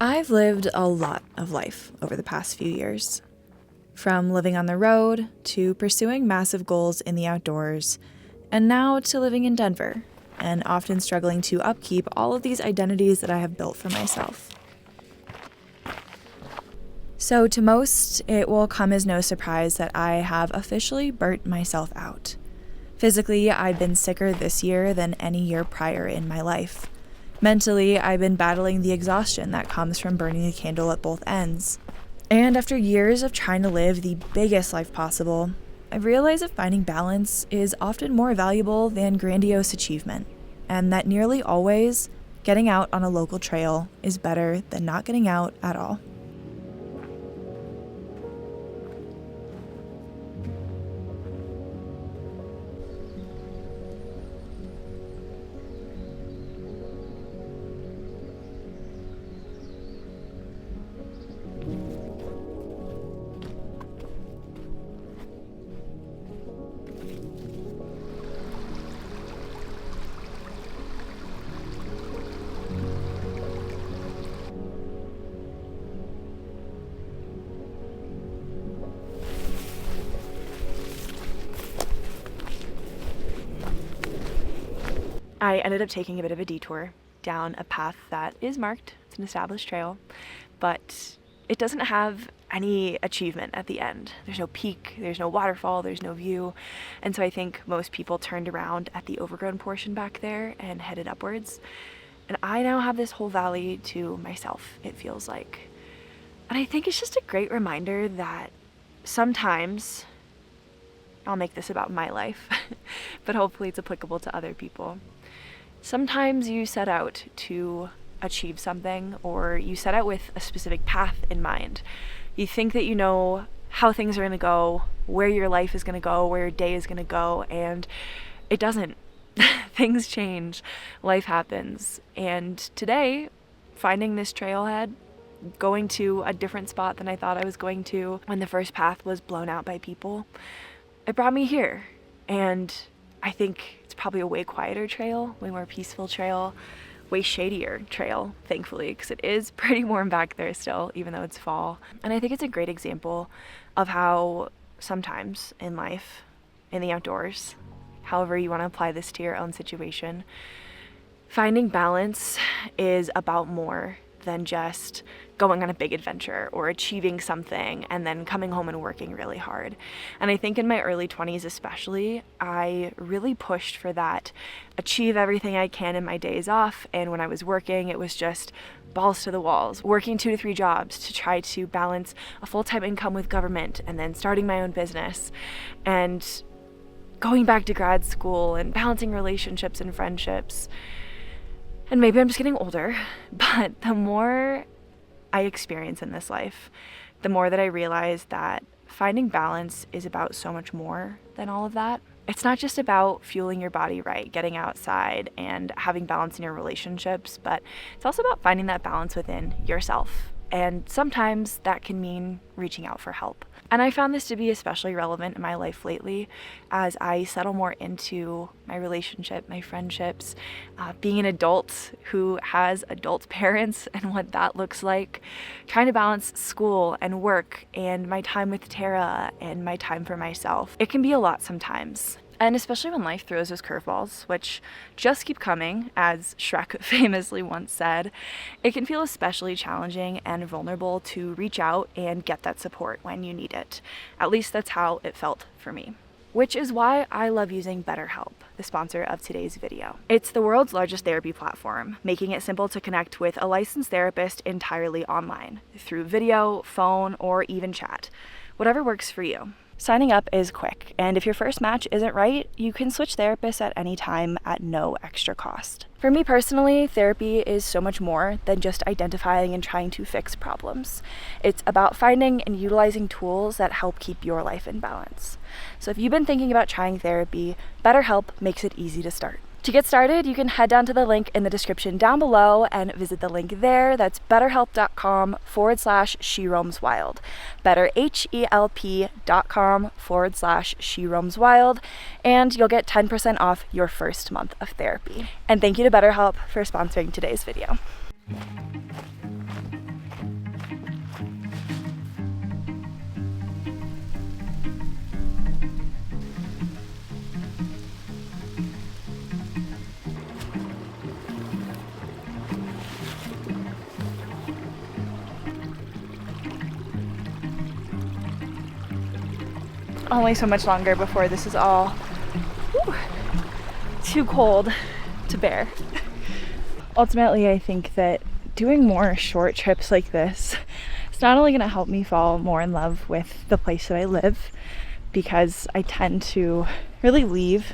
I've lived a lot of life over the past few years. From living on the road, to pursuing massive goals in the outdoors, and now to living in Denver, and often struggling to upkeep all of these identities that I have built for myself. So to most, it will come as no surprise that I have officially burnt myself out. Physically, I've been sicker this year than any year prior in my life. Mentally, I've been battling the exhaustion that comes from burning a candle at both ends. And after years of trying to live the biggest life possible, I've realized that finding balance is often more valuable than grandiose achievement, and that nearly always, getting out on a local trail is better than not getting out at all. I ended up taking a bit of a detour down a path that is marked. It's an established trail, but it doesn't have any achievement at the end. There's no peak, there's no waterfall, there's no view. And so I think most people turned around at the overgrown portion back there and headed upwards. And I now have this whole valley to myself, it feels like. And I think it's just a great reminder that sometimes, I'll make this about my life, but hopefully it's applicable to other people. Sometimes you set out to achieve something, or you set out with a specific path in mind. You think that you know how things are going to go, where your life is going to go, where your day is going to go, and it doesn't. Things change, life happens. And today, finding this trailhead, going to a different spot than I thought I was going to when the first path was blown out by people, it brought me here. And I think it's probably a way quieter trail, way more peaceful trail, way shadier trail, thankfully, because it is pretty warm back there still, even though it's fall. And I think it's a great example of how sometimes in life, in the outdoors, however you want to apply this to your own situation, finding balance is about more than just going on a big adventure or achieving something and then coming home and working really hard. And I think in my early 20s especially, I really pushed for that, achieve everything I can in my days off. And when I was working, it was just balls to the walls, working 2 to 3 jobs to try to balance a full-time income with government and then starting my own business and going back to grad school and balancing relationships and friendships. And maybe I'm just getting older, but the more I experience in this life, the more that I realize that finding balance is about so much more than all of that. It's not just about fueling your body right, getting outside and having balance in your relationships, but it's also about finding that balance within yourself. And sometimes that can mean reaching out for help. And I found this to be especially relevant in my life lately as I settle more into my relationship, my friendships, being an adult who has adult parents and what that looks like, trying to balance school and work and my time with Tara and my time for myself. It can be a lot sometimes. And especially when life throws those curveballs, which just keep coming, as Shrek famously once said, it can feel especially challenging and vulnerable to reach out and get that support when you need it. At least that's how it felt for me. Which is why I love using BetterHelp, the sponsor of today's video. It's the world's largest therapy platform, making it simple to connect with a licensed therapist entirely online, through video, phone, or even chat. Whatever works for you. Signing up is quick, and if your first match isn't right, you can switch therapists at any time at no extra cost. For me personally, therapy is so much more than just identifying and trying to fix problems. It's about finding and utilizing tools that help keep your life in balance. So if you've been thinking about trying therapy, BetterHelp makes it easy to start. To get started, you can head down to the link in the description down below and visit the link there. That's betterhelp.com/SheRoamsWild. BetterHelp.com/SheRoamsWild. And you'll get 10% off your first month of therapy. And thank you to BetterHelp for sponsoring today's video. only so much longer before this is all too cold to bear. Ultimately, I think that doing more short trips like this, it's not only going to help me fall more in love with the place that I live, because I tend to really leave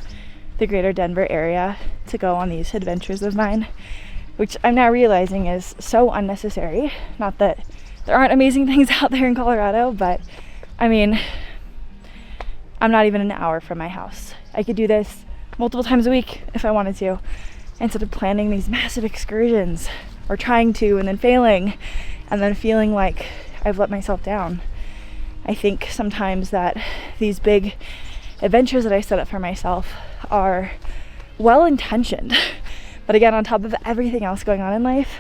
the greater Denver area to go on these adventures of mine, which I'm now realizing is so unnecessary. Not that there aren't amazing things out there in Colorado, but I mean, I'm not even an hour from my house. I could do this multiple times a week if I wanted to, instead of planning these massive excursions or trying to and then failing and then feeling like I've let myself down. I think sometimes that these big adventures that I set up for myself are well-intentioned, but again, on top of everything else going on in life,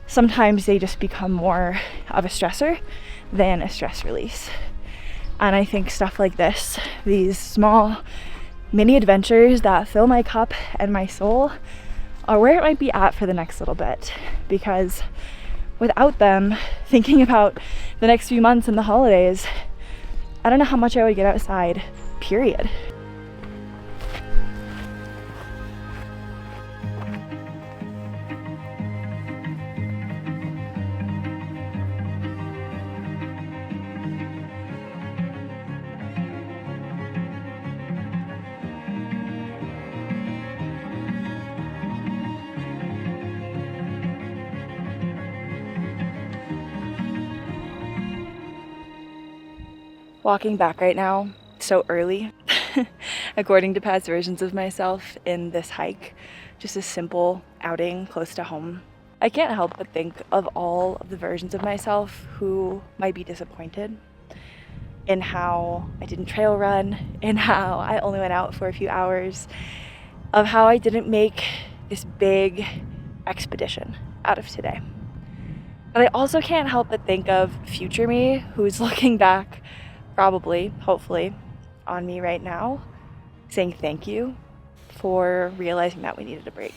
sometimes they just become more of a stressor than a stress release. And I think stuff like this, these small mini adventures that fill my cup and my soul, are where it might be at for the next little bit, because without them, thinking about the next few months and the holidays, I don't know how much I would get outside, period. Walking back right now, so early, according to past versions of myself in this hike, just a simple outing close to home. I can't help but think of all of the versions of myself who might be disappointed in how I didn't trail run, in how I only went out for a few hours, of how I didn't make this big expedition out of today. But I also can't help but think of future me who's looking back, probably, hopefully, on me right now, saying thank you for realizing that we needed a break.